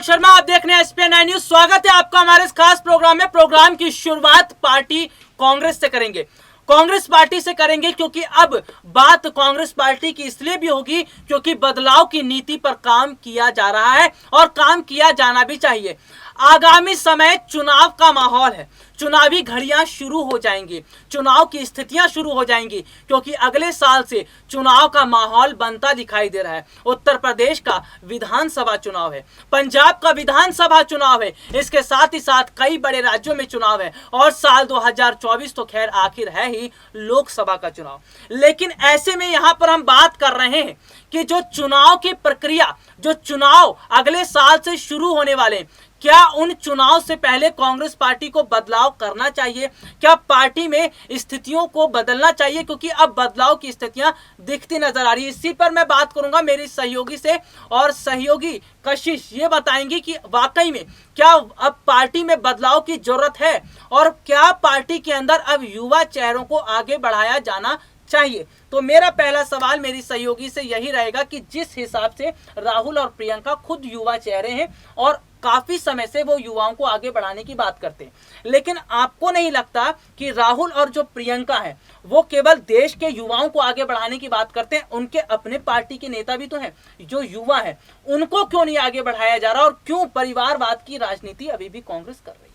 शर्मा, आप देख रहे हैं SPN9 न्यूज। स्वागत है आपका हमारे इस खास प्रोग्राम में। प्रोग्राम की शुरुआत पार्टी कांग्रेस से करेंगे। कांग्रेस पार्टी से करेंगे क्योंकि अब बात कांग्रेस पार्टी की इसलिए भी होगी क्योंकि बदलाव की नीति पर काम किया जा रहा है और काम किया जाना भी चाहिए। आगामी समय चुनाव का माहौल है, चुनावी घड़ियां शुरू हो जाएंगी, चुनाव की स्थितियां शुरू हो जाएंगी क्योंकि अगले साल से चुनाव का माहौल बनता दिखाई दे रहा है। उत्तर प्रदेश का विधानसभा चुनाव है, पंजाब का विधानसभा चुनाव है, इसके साथ ही साथ कई बड़े राज्यों में चुनाव है और साल 2024 तो खैर आखिर है ही लोकसभा का चुनाव। लेकिन ऐसे में यहां पर हम बात कर रहे हैं कि जो चुनाव की प्रक्रिया, जो चुनाव अगले साल से शुरू होने वाले, क्या उन चुनाव से पहले कांग्रेस पार्टी को बदलाव करना चाहिए? क्या पार्टी में स्थितियों को बदलना चाहिए? क्योंकि अब बदलाव की स्थितियां दिखती नजर आ रही है। इसी पर मैं बात करूंगा मेरी सहयोगी से और सहयोगी कशिश ये बताएंगी कि वाकई में क्या अब पार्टी में बदलाव की जरूरत है और क्या पार्टी के अंदर अब युवा चेहरों को आगे बढ़ाया जाना चाहिए। तो मेरा पहला सवाल मेरी सहयोगी से यही रहेगा कि जिस हिसाब से राहुल और प्रियंका खुद युवा चेहरे हैं और काफी समय से वो युवाओं को आगे बढ़ाने की बात करते हैं, लेकिन आपको नहीं लगता कि राहुल और जो प्रियंका है वो केवल देश के युवाओं को आगे बढ़ाने की बात करते हैं? उनके अपने पार्टी के नेता भी तो हैं जो युवा हैं, उनको क्यों नहीं आगे बढ़ाया जा रहा और क्यों परिवारवाद की राजनीति अभी भी कांग्रेस कर रही है?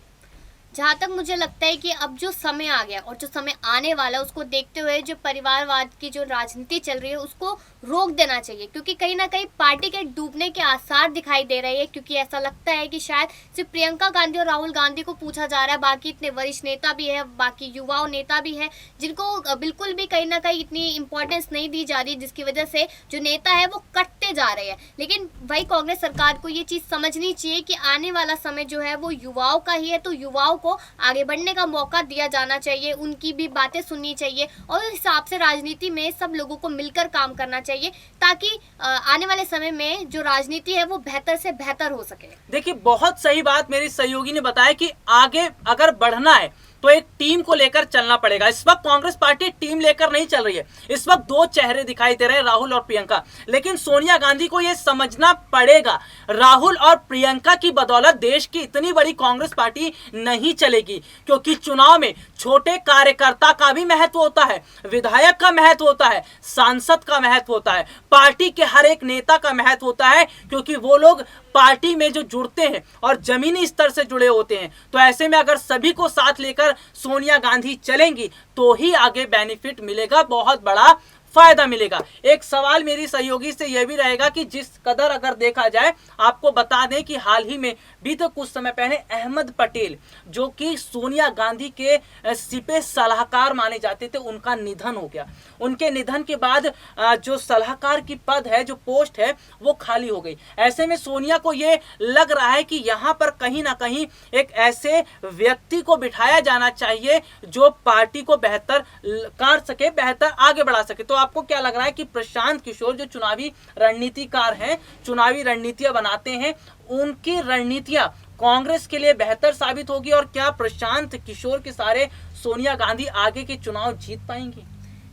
जहाँ तक मुझे लगता है कि अब जो समय आ गया और जो समय आने वाला है उसको देखते हुए जो परिवारवाद की जो राजनीति चल रही है उसको रोक देना चाहिए, क्योंकि कहीं ना कहीं पार्टी के डूबने के आसार दिखाई दे रहे हैं। क्योंकि ऐसा लगता है कि शायद सिर्फ प्रियंका गांधी और राहुल गांधी को पूछा जा रहा है, बाकी इतने वरिष्ठ नेता भी है, बाकी युवा नेता भी है जिनको बिल्कुल भी कहीं ना कहीं इतनी इंपॉर्टेंस नहीं दी जा रही, जिसकी वजह से जो नेता है वो कटते जा रहे हैं। लेकिन भाई कांग्रेस सरकार को ये चीज़ समझनी चाहिए कि आने वाला समय जो है वो युवाओं का ही है, तो युवाओं को आगे बढ़ने का मौका दिया जाना चाहिए, उनकी भी बातें सुननी चाहिए और उस हिसाब से राजनीति में सब लोगों को मिलकर काम करना चाहिए ताकि आने वाले समय में जो राजनीति है वो बेहतर से बेहतर हो सके। देखिए, बहुत सही बात मेरी सहयोगी ने बताया कि आगे अगर बढ़ना है तो एक टीम को लेकर चलना पड़ेगा। इस वक्त कांग्रेस पार्टी टीम लेकर नहीं चल रही है, इस वक्त दो चेहरे दिखाई दे रहे हैं, राहुल और प्रियंका। लेकिन सोनिया गांधी को यह समझना पड़ेगा राहुल और प्रियंका की बदौलत देश की इतनी बड़ी कांग्रेस पार्टी नहीं चलेगी, क्योंकि चुनाव में छोटे कार्यकर्ता का भी महत्व होता है, विधायक का महत्व होता है, सांसद का महत्व होता है, पार्टी के हर एक नेता का महत्व होता है, क्योंकि वो लोग पार्टी में जो जुड़ते हैं और जमीनी स्तर से जुड़े होते हैं। तो ऐसे में अगर सभी को साथ लेकर सोनिया गांधी चलेंगी तो ही आगे बेनिफिट मिलेगा, बहुत बड़ा फायदा मिलेगा। एक सवाल मेरी सहयोगी से यह भी रहेगा कि जिस कदर अगर देखा जाए, आपको बता दें कि हाल ही में भी तो कुछ समय पहले अहमद पटेल जो कि सोनिया गांधी के सिपे सलाहकार माने जाते थे, उनका निधन हो गया। उनके निधन के बाद जो सलाहकार की पद है, जो पोस्ट है, वो खाली हो गई। ऐसे में सोनिया को ये लग रहा है कि यहाँ पर कहीं ना कहीं एक ऐसे व्यक्ति को बिठाया जाना चाहिए जो पार्टी को बेहतर कर सके, बेहतर आगे बढ़ा सके। तो आपको क्या लग रहा है कि प्रशांत किशोर जो चुनावी रणनीतिकार हैं, चुनावी रणनीतियां बनाते हैं, उनकी रणनीतियां कांग्रेस के लिए बेहतर साबित होगी और क्या प्रशांत किशोर के सारे सोनिया गांधी आगे के चुनाव जीत पाएंगी?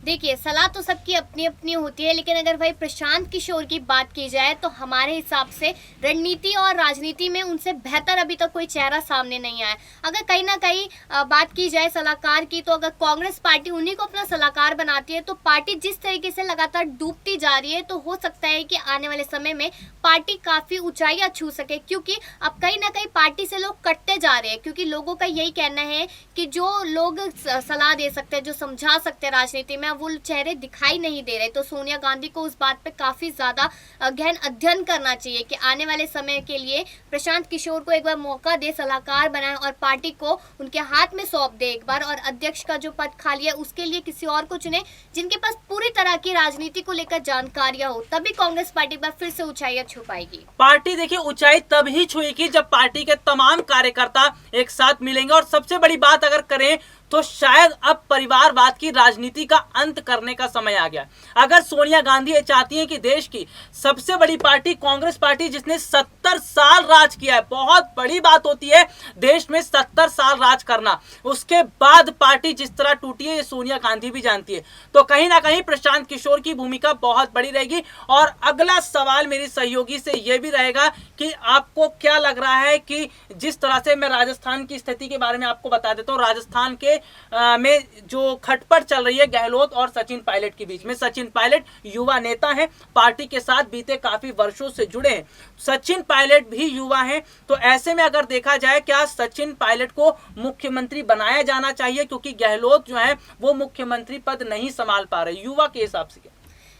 देखिए, सलाह तो सबकी अपनी अपनी होती है, लेकिन अगर भाई प्रशांत किशोर की बात की जाए तो हमारे हिसाब से रणनीति और राजनीति में उनसे बेहतर अभी तक कोई चेहरा सामने नहीं आया। अगर कहीं ना कहीं बात की जाए सलाहकार की, तो अगर कांग्रेस पार्टी उन्हीं को अपना सलाहकार बनाती है तो पार्टी जिस तरीके से लगातार डूबती जा रही है, तो हो सकता है कि आने वाले समय में पार्टी काफ़ी ऊंचाइयां छू सके, क्योंकि अब कहीं ना कहीं पार्टी से लोग कटते जा रहे हैं। क्योंकि लोगों का यही कहना है कि जो लोग सलाह दे सकते हैं, जो समझा सकते हैं राजनीति में, वो चेहरे दिखाई नहीं दे रहे। तो सोनिया गांधी को उस बात पे काफी ज्यादा गहन अध्ययन करना चाहिए कि आने वाले समय के लिए प्रशांत किशोर को एक बार मौका दे, सलाहकार बनाए और पार्टी को उनके हाथ में सौंप दे एक बार, और अध्यक्ष का जो पद खाली है उसके लिए किसी और को चुने जिनके पास पूरी तरह की राजनीति को लेकर जानकारियां हो, तभी कांग्रेस पार्टी पर फिर से ऊंचाइयां छू पाएगी। पार्टी देखिए ऊंचाई तब ही छुएगी जब पार्टी के तमाम कार्यकर्ता एक साथ मिलेंगे। और सबसे बड़ी बात अगर करें तो शायद अब परिवारवाद की राजनीति का अंत करने का समय आ गया। अगर सोनिया गांधी ये चाहती हैं कि देश की सबसे बड़ी पार्टी कांग्रेस पार्टी, जिसने 70 साल राज किया है, बहुत बड़ी बात होती है देश में 70 साल राज करना, उसके बाद पार्टी जिस तरह टूटी है ये सोनिया गांधी भी जानती है, तो कहीं ना कहीं प्रशांत किशोर की भूमिका बहुत बड़ी रहेगी। और अगला सवाल मेरी सहयोगी से यह भी रहेगा कि आपको क्या लग रहा है कि जिस तरह से, मैं राजस्थान की स्थिति के बारे में आपको बता देता हूं, राजस्थान के में जो खटपट चल रही है गहलोत और सचिन पायलट के बीच में। सचिन पायलट युवा नेता हैं, पार्टी के साथ बीते काफी वर्षों से जुड़े हैं, सचिन पायलट भी युवा हैं, तो ऐसे में अगर देखा जाए क्या सचिन पायलट को मुख्यमंत्री बनाया जाना चाहिए, क्योंकि गहलोत जो है वो मुख्यमंत्री पद नहीं संभाल पा रहे, युवा के हिसाब से?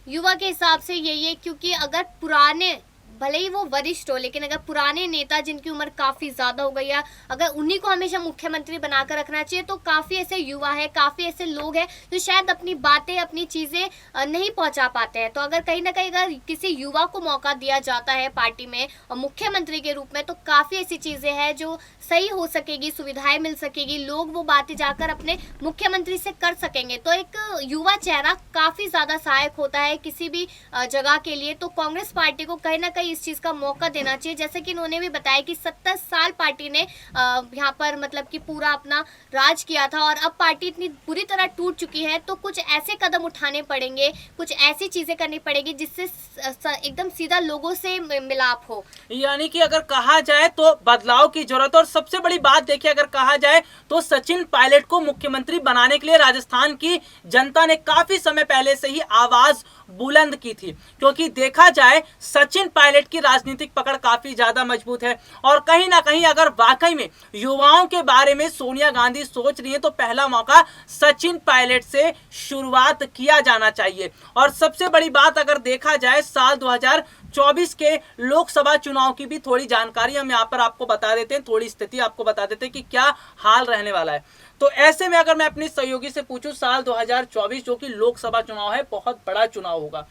युवा के हिसाब से यही है, क्योंकि अगर पुराने, भले ही वो वरिष्ठ हो, लेकिन अगर पुराने नेता जिनकी उम्र काफ़ी ज़्यादा हो गई है, अगर उन्हीं को हमेशा मुख्यमंत्री बनाकर रखना चाहिए, तो काफ़ी ऐसे युवा है, काफ़ी ऐसे लोग हैं जो शायद अपनी बातें, अपनी चीज़ें नहीं पहुंचा पाते हैं। तो अगर कहीं ना कहीं अगर किसी युवा को मौका दिया जाता है पार्टी में और मुख्यमंत्री के रूप में, तो काफ़ी ऐसी चीज़ें हैं जो सही हो सकेगी, सुविधाएँ मिल सकेगी, लोग वो बातें जाकर अपने मुख्यमंत्री से कर सकेंगे। तो एक युवा चेहरा काफ़ी ज़्यादा सहायक होता है किसी भी जगह के लिए। तो कांग्रेस पार्टी को कहीं ना कहीं इस चीज का मौका देना चाहिए। जैसे कि इन्होंने भी बताया कि 70 साल पार्टी ने यहाँ पर मतलब कि पूरा अपना राज किया था और अब पार्टी इतनी बुरी तरह टूट चुकी है, तो कुछ ऐसे कदम उठाने पड़ेंगे, कुछ ऐसी चीजें करनी पड़ेगी जिससे एकदम सीधा लोगों से मिलाप हो। यानी कि अगर कहा जाए तो बदलाव की जरूरत। और सबसे बड़ी बात देखिए, अगर कहा जाए तो सचिन पायलट को मुख्यमंत्री बनाने के लिए राजस्थान की जनता ने काफी समय पहले से ही आवाज बुलंद की थी, क्योंकि देखा जाए सचिन पायलट की राजनीतिक पकड़ काफी ज्यादा मजबूत है। और कहीं ना कहीं अगर वाकई में युवाओं के बारे में सोनिया गांधी सोच रही है, तो पहला मौका सचिन पायलट से शुरुआत किया जाना चाहिए। और सबसे बड़ी बात अगर देखा जाए, साल 2024 के लोकसभा चुनाव की भी थोड़ी जानकारी हम यहाँ पर आपको बता देते हैं, थोड़ी स्थिति आपको बता देते हैं कि क्या हाल रहने वाला है। तो ऐसे में अगर मैं अपने सहयोगी से पूछूं, साल 2024 जो कि लोकसभा चुनाव है, बहुत बड़ा चुनाव होगा,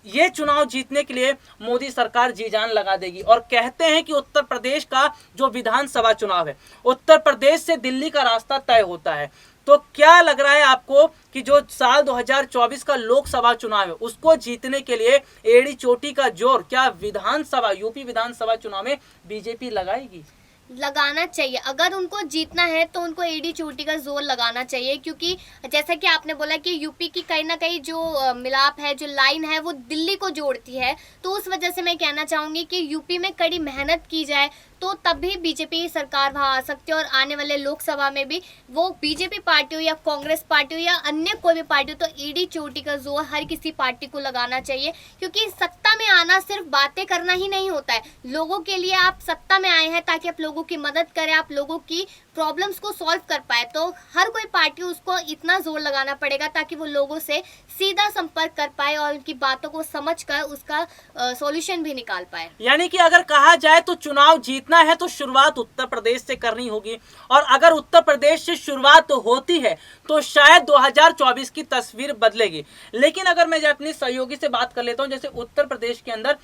ये चुनाव जीतने के लिए मोदी सरकार जी जान लगा देगी। और कहते हैं कि उत्तर प्रदेश का जो विधानसभा चुनाव है, उत्तर प्रदेश से दिल्ली का रास्ता तय होता है। तो क्या लग रहा है आपको कि जो साल 2024 का लोकसभा चुनाव है, उसको जीतने के लिए एड़ी चोटी का जोर क्या विधानसभा, यूपी विधानसभा चुनाव में बीजेपी लगाएगी? लगाना चाहिए। अगर उनको जीतना है तो उनको एडी चोटी का जोर लगाना चाहिए, क्योंकि जैसा कि आपने बोला कि यूपी की कहीं ना कहीं जो मिलाप है, जो लाइन है, वो दिल्ली को जोड़ती है। तो उस वजह से मैं कहना चाहूँगी कि यूपी में कड़ी मेहनत की जाए, तो तब भी बीजेपी सरकार वहाँ आ सकती है। और आने वाले लोकसभा में भी वो बीजेपी पार्टी हो या कांग्रेस पार्टी हो या अन्य कोई भी पार्टी हो, तो ईडी चोटी का जोर हर किसी पार्टी को लगाना चाहिए। क्योंकि सत्ता में आना सिर्फ बातें करना ही नहीं होता है। लोगों के लिए आप सत्ता में आए हैं ताकि आप लोगों की मदद करें, आप लोगों की प्रॉब्लम्स को सॉल्व कर पाए। तो हर कोई पार्टी उसको इतना जोर लगाना पड़ेगा ताकि वो लोगों से सीधा संपर्क कर पाए और उनकी बातों को समझकर उसका सॉल्यूशन भी निकाल पाए। यानी कि अगर कहा जाए तो चुनाव जीतना है तो शुरुआत उत्तर प्रदेश से करनी होगी। और अगर उत्तर प्रदेश से शुरुआत होती है तो शायद 2024 की तस्वीर बदलेगी। लेकिन अगर मैं अपनी सहयोगी से बात कर लेता हूं, जैसे उत्तर प्रदेश के अंदर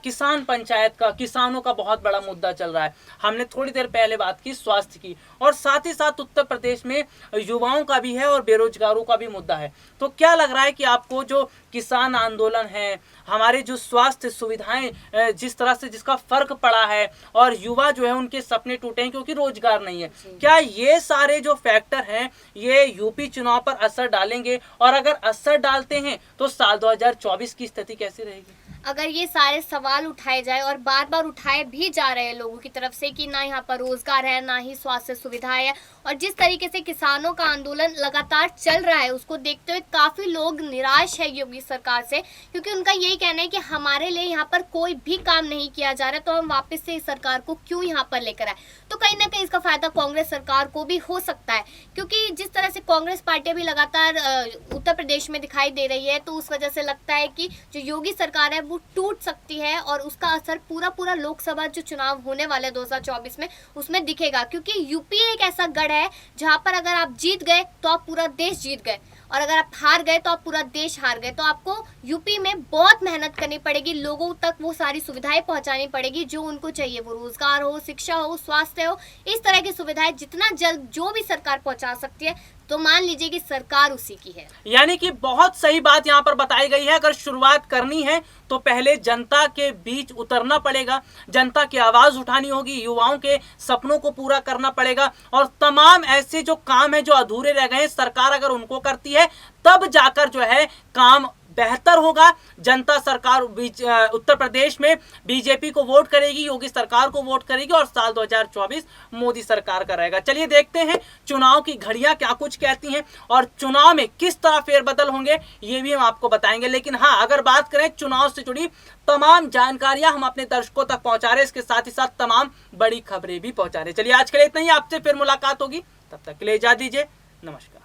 किसान पंचायत का, किसानों का बहुत बड़ा मुद्दा चल रहा है। हमने थोड़ी देर पहले बात की स्वास्थ्य की, और साथ ही साथ उत्तर प्रदेश में युवाओं का भी है और बेरोजगारों का भी मुद्दा है। तो क्या लग रहा है कि आपको जो किसान आंदोलन है, हमारे जो स्वास्थ्य सुविधाएं जिस तरह से जिसका फर्क पड़ा है, और युवा जो है उनके सपने टूटे हैं क्योंकि रोजगार नहीं है, क्या ये सारे जो फैक्टर हैं ये यूपी चुनाव पर असर डालेंगे? और अगर असर डालते हैं तो साल 2024 की स्थिति कैसी रहेगी? अगर ये सारे सवाल उठाए जाए और बार बार उठाए भी जा रहे हैं लोगों की तरफ से कि ना यहाँ पर रोजगार है, ना ही स्वास्थ्य सुविधाएं है, और जिस तरीके से किसानों का आंदोलन लगातार चल रहा है, उसको देखते हुए काफ़ी लोग निराश है योगी सरकार से, क्योंकि उनका यही कहना है कि हमारे लिए यहाँ पर कोई भी काम नहीं किया जा रहा, तो हम वापस से इस सरकार को क्यों यहाँ पर लेकर आए। तो कहीं ना कहीं इसका फायदा कांग्रेस सरकार को भी हो सकता है, क्योंकि जिस तरह से कांग्रेस पार्टी भी लगातार उत्तर प्रदेश में दिखाई दे रही है, तो उस वजह से लगता है कि जो योगी सरकार है वो टूट सकती है और उसका असर पूरा लोकसभा जो चुनाव होने वाले 2024 में उसमें दिखेगा। क्योंकि यूपी एक ऐसा गढ़ है जहां पर अगर आप जीत गए तो आप पूरा देश जीत गए, और अगर आप हार गए तो आप पूरा देश हार गए। तो आपको यूपी में बहुत मेहनत करनी पड़ेगी, लोगों तक वो सारी सुविधाएं पहुंचानी पड़ेगी जो उनको चाहिए, वो रोजगार हो, शिक्षा हो, स्वास्थ्य हो, इस तरह की सुविधाएं जितना जल्द जो भी सरकार पहुंचा सकती है तो मान लीजिए कि सरकार उसी की है। यानी कि बहुत सही बात यहाँ पर बताई गई है। अगर शुरुआत करनी है तो पहले जनता के बीच उतरना पड़ेगा, जनता की आवाज उठानी होगी, युवाओं के सपनों को पूरा करना पड़ेगा और तमाम ऐसे जो काम है जो अधूरे रह गए हैं, सरकार अगर उनको करती है तब जाकर जो है काम बेहतर होगा। जनता सरकार उत्तर प्रदेश में बीजेपी को वोट करेगी, योगी सरकार को वोट करेगी और साल 2024 मोदी सरकार का रहेगा। चलिए देखते हैं चुनाव की घड़ियां क्या कुछ कहती हैं और चुनाव में किस तरह फेरबदल होंगे ये भी हम आपको बताएंगे। लेकिन हाँ, अगर बात करें चुनाव से जुड़ी तमाम जानकारियां हम अपने दर्शकों तक पहुंचा रहे हैं, इसके साथ ही साथ तमाम बड़ी खबरें भी पहुंचा रहे हैं। चलिए आज के लिए इतना ही, आपसे फिर मुलाकात होगी, तब तक के लिए इजाजत दीजिए, नमस्कार।